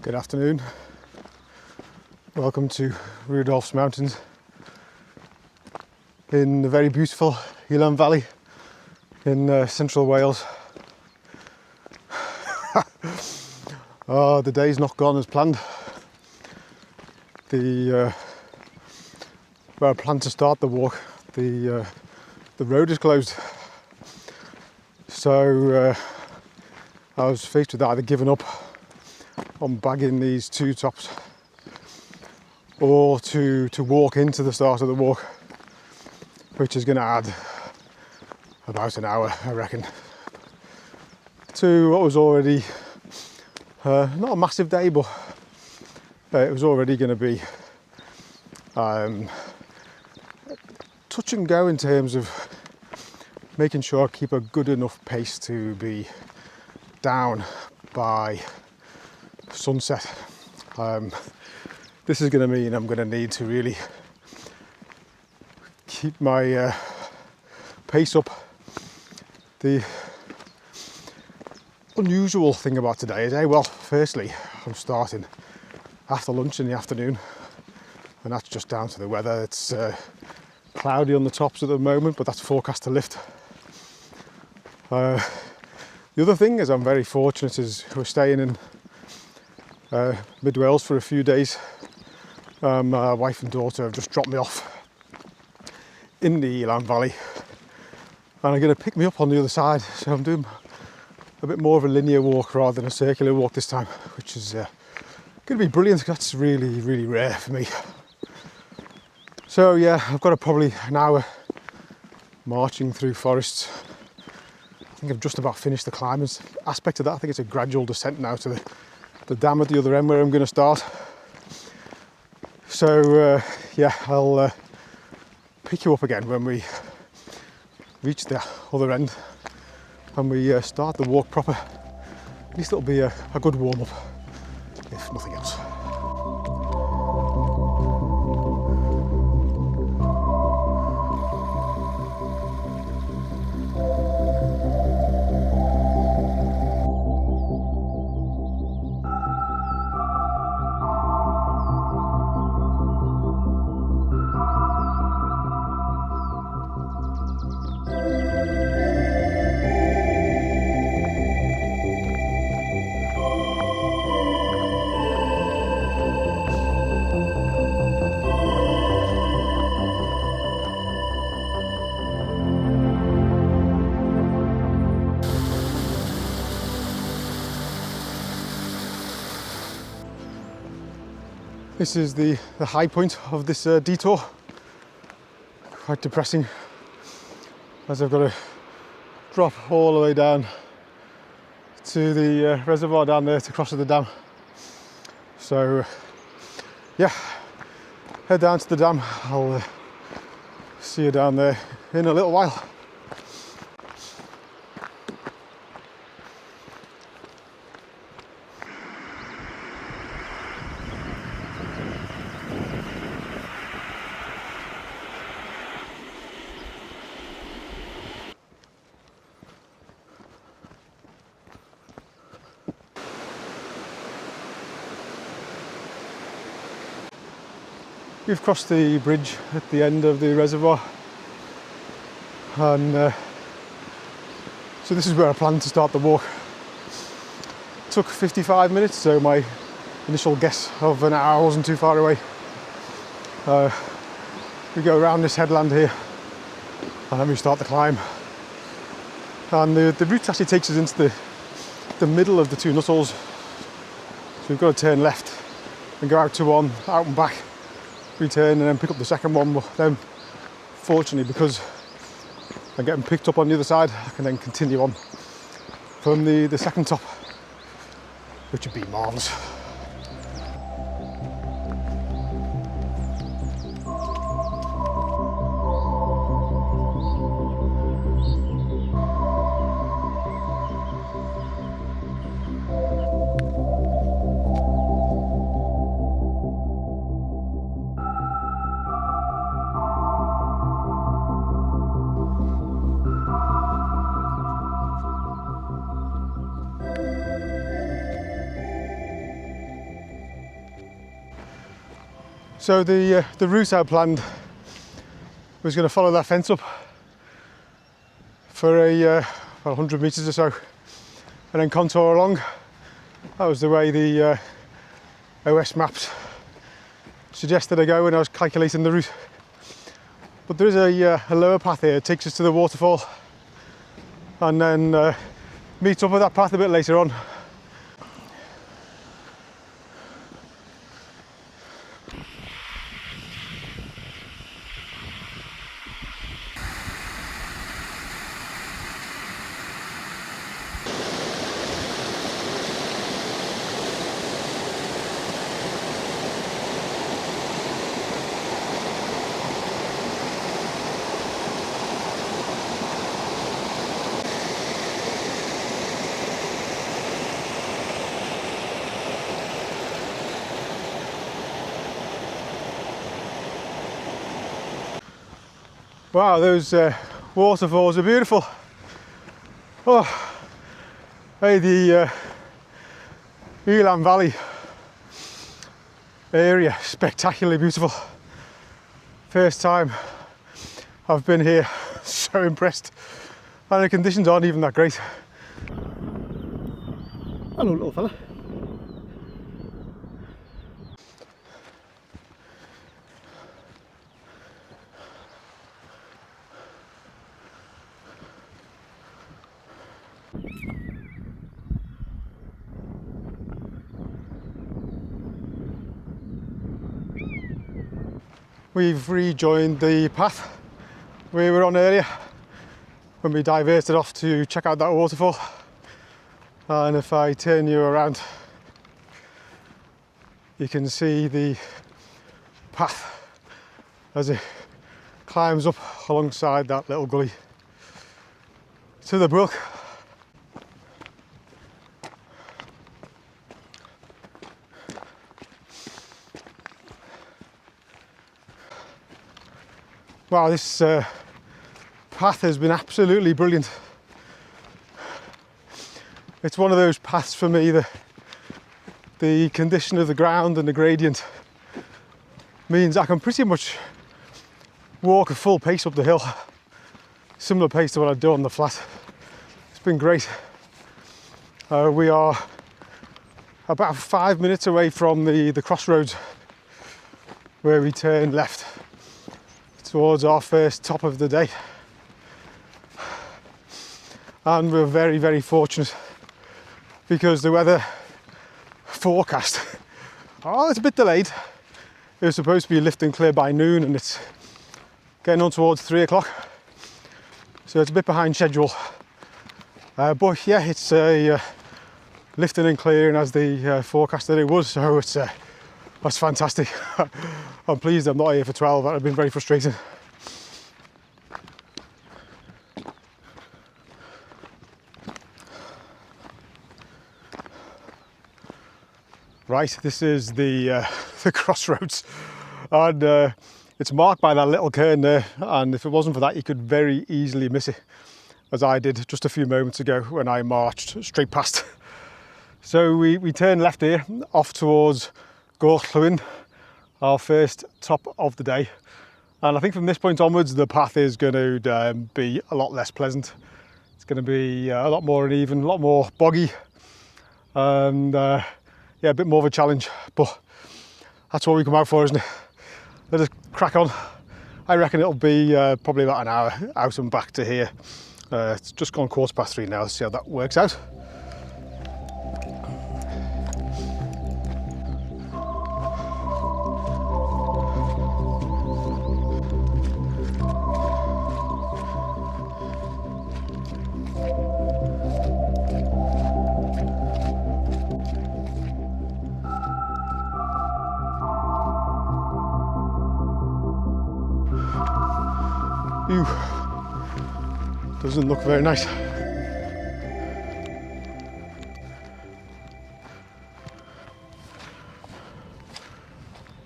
Good afternoon. Welcome to Rudolph's Mountains in the very beautiful Elan Valley in central Wales. Oh, the day's not gone as planned. Where I planned to start the walk, the road is closed. So I was faced with either giving up on bagging these two tops or to walk into the start of the walk, which is going to add about an hour, I reckon, to what was already not a massive day, but it was already going to be touch and go in terms of making sure I keep a good enough pace to be down by sunset. This is going to mean I'm going to need to really keep my pace up. The unusual thing about today is, well, firstly, I'm starting after lunch in the afternoon, and that's just down to the weather. It's cloudy on the tops at the moment, but that's forecast to lift. The other thing is I'm very fortunate is we're staying in mid Wales for a few days. My wife and daughter have just dropped me off in the Elan Valley and are going to pick me up on the other side, so I'm doing a bit more of a linear walk rather than a circular walk this time, which is going to be brilliant. That's really rare for me. So yeah, I've got probably an hour marching through forests. I think I've just about finished the climbing aspect of that. I think it's a gradual descent now to the dam at the other end where I'm going to start. So yeah, I'll pick you up again when we reach the other end and we start the walk proper. At least it'll be a good warm-up, if nothing else. This is the high point of this detour. Quite depressing, as I've got to drop all the way down to the reservoir down there to cross the dam. So yeah, head down to the dam. I'll see you down there in a little while. We've crossed the bridge at the end of the reservoir, and so this is where I planned to start the walk. It took 55 minutes, so my initial guess of an hour wasn't too far away. We go around this headland here and then we start the climb, and the route actually takes us into the middle of the two Nuttalls, so we've got to turn left and go out to one, out and back, return and then pick up the second one. But then fortunately, because I'm getting picked up on the other side, I can then continue on from the second top, which would be marvellous. So the route I planned was going to follow that fence up for well, 100 metres or so, and then contour along. That was the way the OS maps suggested I go when I was calculating the route. But there is a lower path here. It takes us to the waterfall, and then meets up with that path a bit later on. Wow, those waterfalls are beautiful. Oh, hey, the Elan Valley area, spectacularly beautiful. First time I've been here, so impressed. And the conditions aren't even that great. Hello, little fella. We've rejoined the path we were on earlier when we diverted off to check out that waterfall. And if I turn you around, you can see the path as it climbs up alongside that little gully to the brook. Wow, this path has been absolutely brilliant. It's one of those paths for me that the condition of the ground and the gradient means I can pretty much walk a full pace up the hill, similar pace to what I'd do on the flat. It's been great. We are about 5 minutes away from the crossroads where we turn left towards our first top of the day, and we're very, very fortunate because the weather forecast, it's a bit delayed. It was supposed to be lifting clear by noon and it's getting on towards 3 o'clock, so it's a bit behind schedule, but yeah, it's lifting and clearing as the forecast that it was, so that's fantastic. I'm pleased I'm not here for 12. That would have been very frustrating. Right, this is the crossroads, and it's marked by that little cairn there, and if it wasn't for that you could very easily miss it, as I did just a few moments ago when I marched straight past. So we turn left here off towards Gorllwyn, our first top of the day, and I think from this point onwards the path is going to be a lot less pleasant. It's going to be a lot more uneven, a lot more boggy, and yeah, a bit more of a challenge, but that's what we come out for, isn't it? Let us crack on. I reckon it'll be probably about an hour out and back to here. It's just gone 3:15 now. Let's see how that works out. Ew, doesn't look very nice.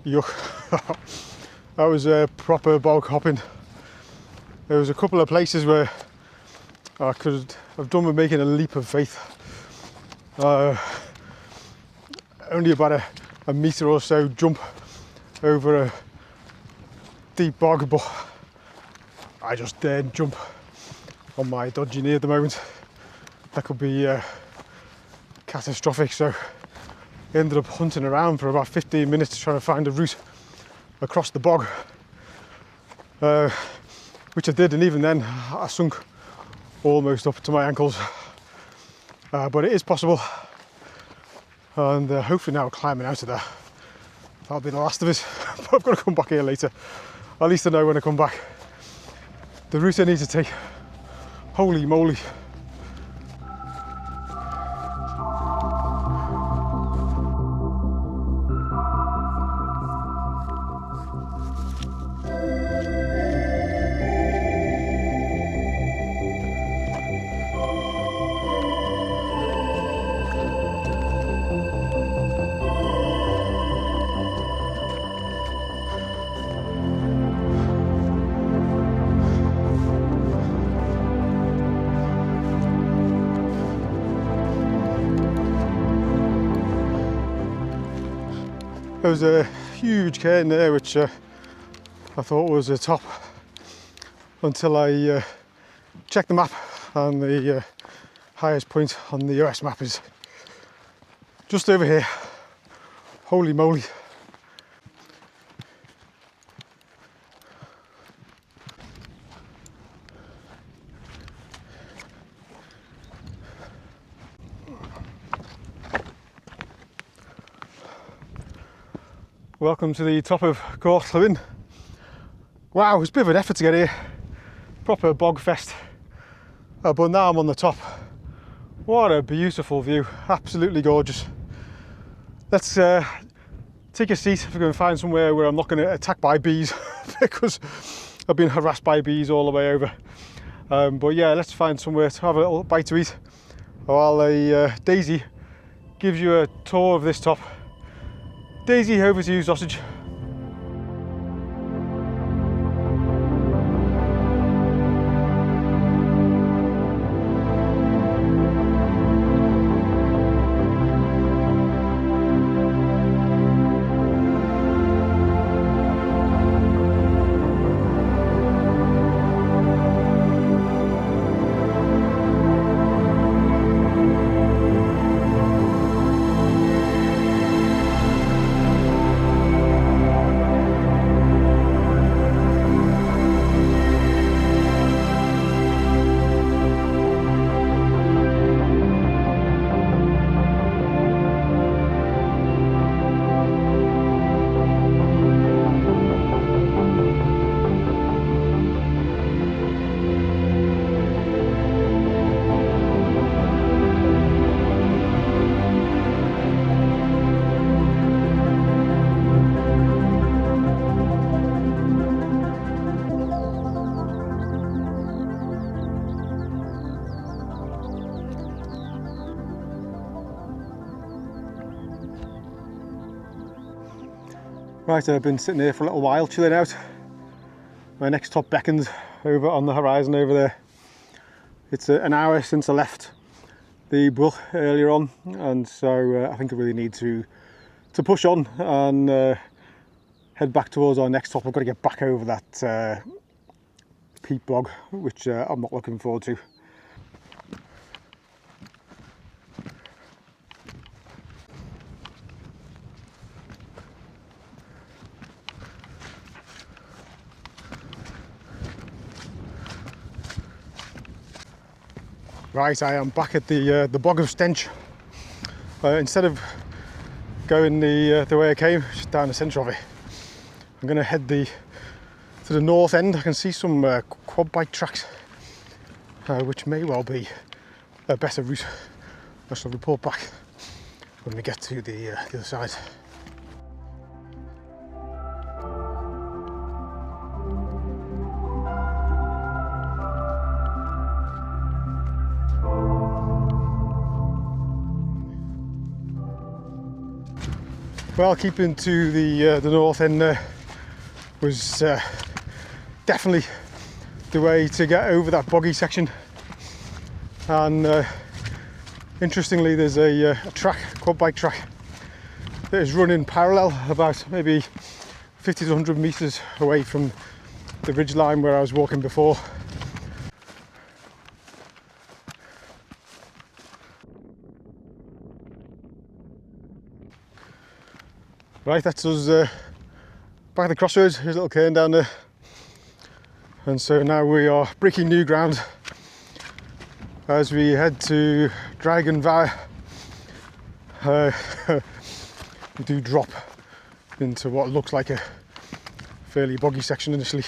Yuck, that was a proper bog hopping. There was a couple of places where I could have done with making a leap of faith. Only about a metre or so jump over a deep bog, but I just daren't jump on my dodgy knee at the moment. That could be catastrophic, so I ended up hunting around for about 15 minutes trying to find a route across the bog, which I did, and even then I sunk almost up to my ankles, but it is possible, and hopefully now climbing out of there, that'll be the last of it. But I've got to come back here later. At least I know when I come back the route I need to take. Holy moly. There was a huge cairn there which I thought was a top, until I checked the map, and the highest point on the US map is just over here. Holy moly. Welcome to the top of Gorllwyn. Wow, it was a bit of an effort to get here. Proper bog fest. But now I'm on the top. What a beautiful view. Absolutely gorgeous. Let's take a seat if we can find somewhere where I'm not going to get attacked by bees because I've been harassed by bees all the way over. But yeah, let's find somewhere to have a little bite to eat while Daisy gives you a tour of this top. Daisy, over to you, sausage. Right, I've been sitting here for a little while, chilling out. My next top beckons over on the horizon over there. It's an hour since I left the brook earlier on, and so I think I really need to push on and head back towards our next top. I've got to get back over that peat bog, which I'm not looking forward to. Right, I am back at the bog of stench. Instead of going the way I came, just down the centre of it, I'm going to head to the north end. I can see some quad bike tracks, which may well be a better route. I shall report back when we get to the other side. Well, keeping to the north end was definitely the way to get over that boggy section, and interestingly there's a track, quad bike track, that is running parallel about maybe 50 to 100 metres away from the ridge line where I was walking before. Right, that's us back at the crossroads. There's a little cairn down there. And so now we are breaking new ground as we head to Drygarn Fawr. We do drop into what looks like a fairly boggy section initially.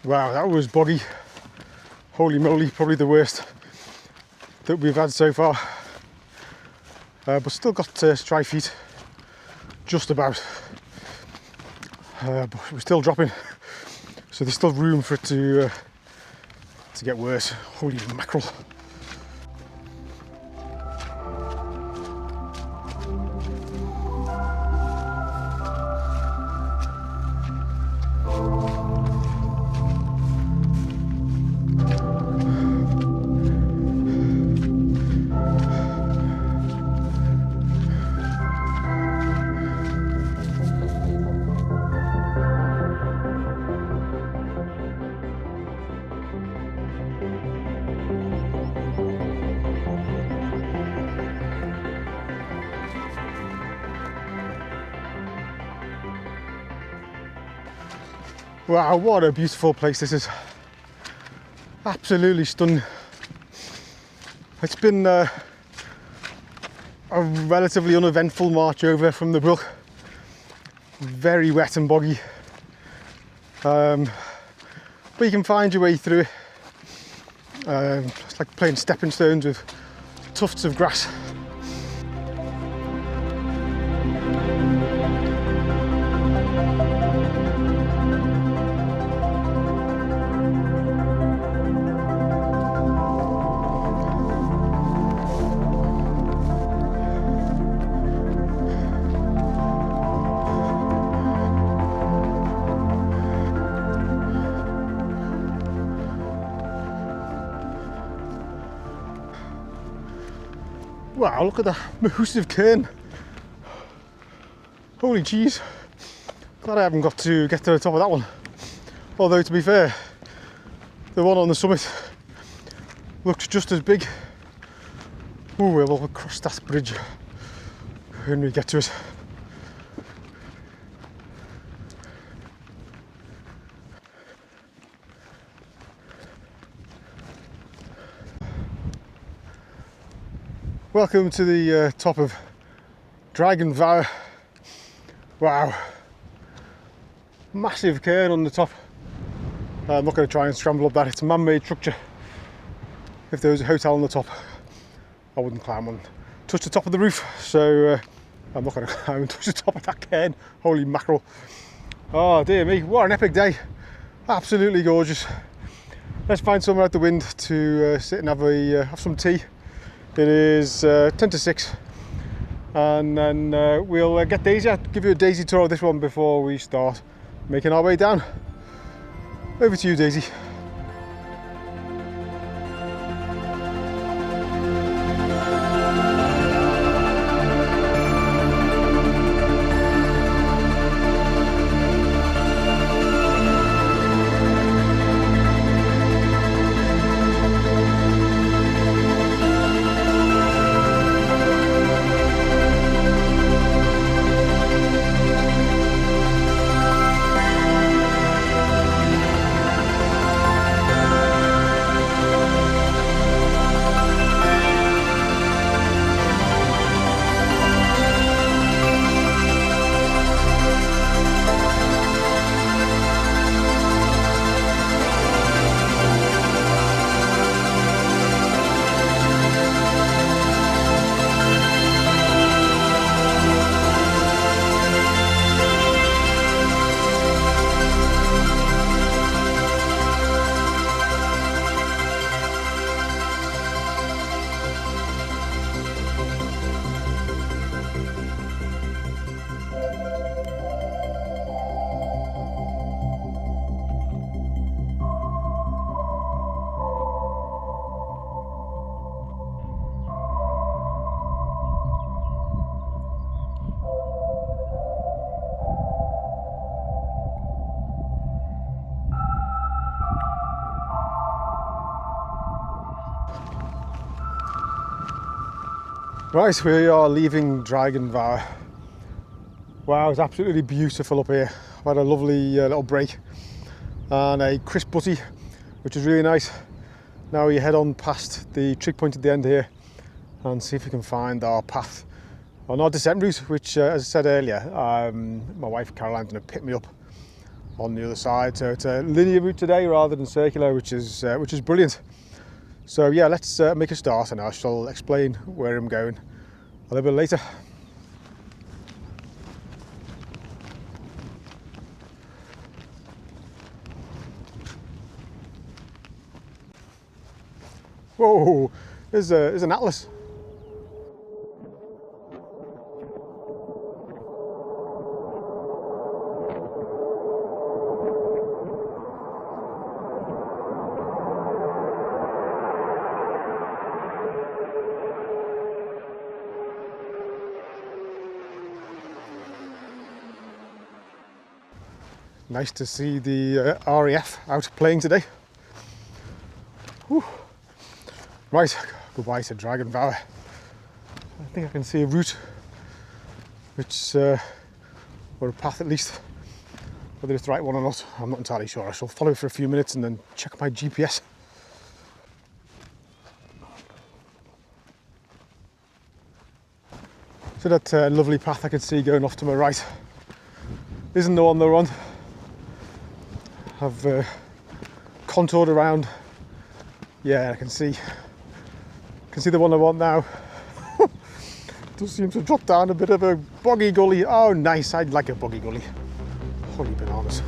Wow, that was boggy. Holy moly, probably the worst that we've had so far. But still got dry feet, just about. But we're still dropping, so there's still room for it to get worse. Holy mackerel. Wow, what a beautiful place this is. Absolutely stunning. It's been a relatively uneventful march over from the brook. Very wet and boggy. But you can find your way through it. It's like playing stepping stones with tufts of grass. Wow, look at that massive cairn. Holy jeez. Glad I haven't got to get to the top of that one. Although, to be fair, the one on the summit looks just as big. Ooh, we'll cross that bridge when we get to it. Welcome to the top of Drygarn Fawr. Wow, massive cairn on the top. I'm not going to try and scramble up that, it's a man-made structure. If there was a hotel on the top, I wouldn't climb on, touch the top of the roof, so I'm not going to climb and touch the top of that cairn. Holy mackerel. Oh dear me, what an epic day. Absolutely gorgeous. Let's find somewhere out the wind to sit and have some tea. It is 10 to 6, and then we'll get Daisy. I'll give you a Daisy tour of this one before we start making our way down. Over to you, Daisy. Right, we are leaving Drygarn Fawr. Wow, it's absolutely beautiful up here. I've had a lovely little break and a crisp butty, which is really nice. Now we head on past the trig point at the end here and see if we can find our path on our descent route, which, as I said earlier, my wife Caroline's going to pick me up on the other side. So it's a linear route today rather than circular, which is brilliant. So yeah, let's make a start and I shall explain where I'm going a little bit later. Whoa, there's an atlas. Nice to see the RAF out playing today. Whew. Right, goodbye to Drygarn Fawr. I think I can see a route, which, or a path at least. Whether it's the right one or not, I'm not entirely sure. I shall follow it for a few minutes and then check my GPS. So that lovely path I can see going off to my right isn't the one they're on. I've contoured around. Yeah, I can see the one I want now. Does seem to drop down a bit of a boggy gully. Oh, nice! I'd like a boggy gully. Holy bananas!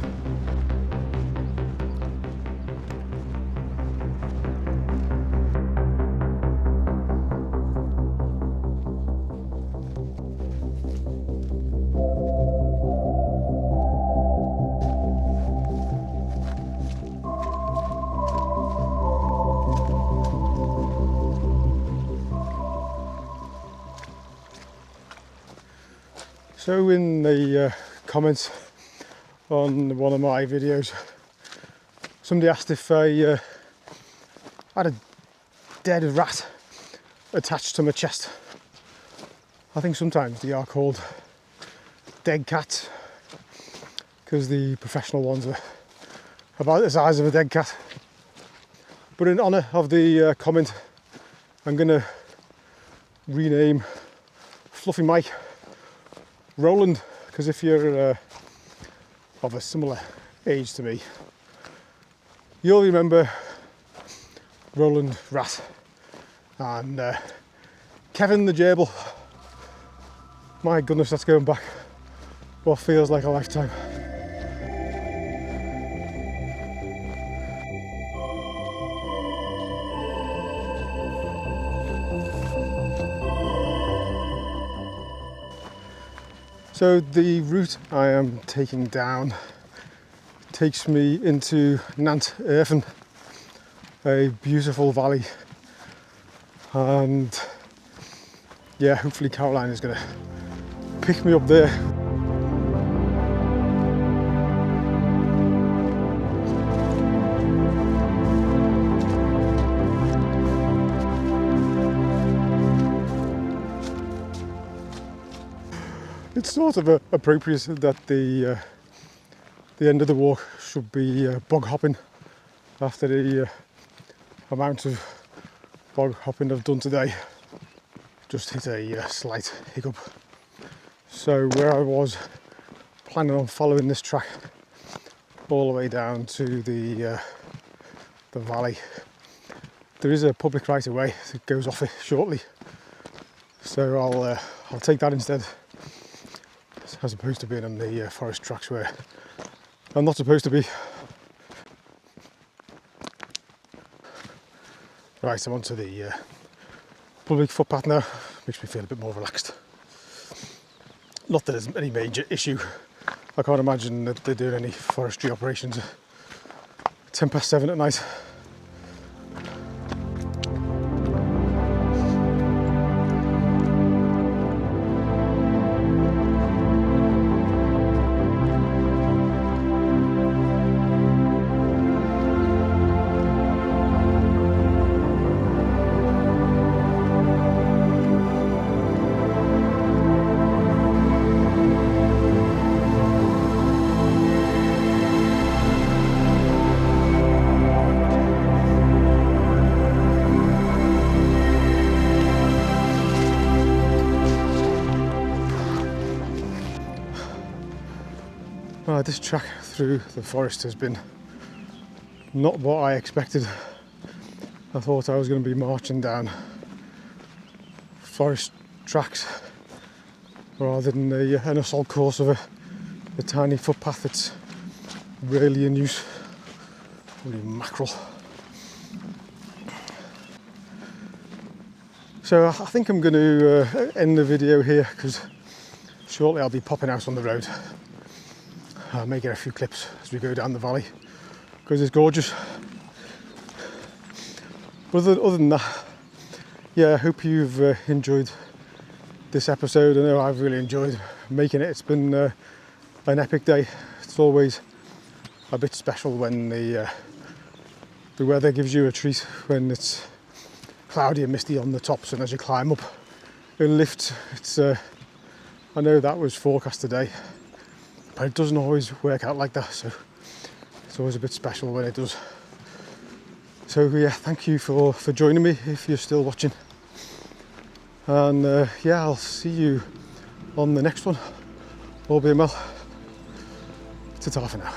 So in the comments on one of my videos, somebody asked if I had a dead rat attached to my chest. I think sometimes they are called dead cats because the professional ones are about the size of a dead cat. But in honour of the comment, I'm going to rename Fluffy Mike Roland, because if you're of a similar age to me, you'll remember Roland Rat and Kevin the Gerbil. My goodness, that's going back what feels like a lifetime. So the route I am taking down takes me into Nant Erfen, a beautiful valley, and yeah, hopefully Caroline is going to pick me up there. It's sort of appropriate that the end of the walk should be bog hopping after the amount of bog hopping I've done today. Just hit a slight hiccup. So where I was planning on following this track all the way down to the valley, there is a public right of way that goes off it shortly. So I'll take that instead, as opposed to being on the forest tracks where I'm not supposed to be. Right, I'm onto the public footpath now. Makes me feel a bit more relaxed. Not that there's any major issue. I can't imagine that they're doing any forestry operations at 7:10 at night. This track through the forest has been not what I expected. I thought I was going to be marching down forest tracks rather than an assault course of a tiny footpath that's rarely in use. Holy mackerel. So I think I'm going to end the video here because shortly I'll be popping out on the road. I may get a few clips as we go down the valley because it's gorgeous. But other than that, yeah, I hope you've enjoyed this episode. I know I've really enjoyed making it. It's been an epic day. It's always a bit special when the weather gives you a treat, when it's cloudy and misty on the tops, and as you climb up and lift, it's I know that was forecast today, but it doesn't always work out like that, so it's always a bit special when it does. So yeah, thank you for joining me if you're still watching, and yeah, I'll see you on the next one. All being well. Ta-ta for now.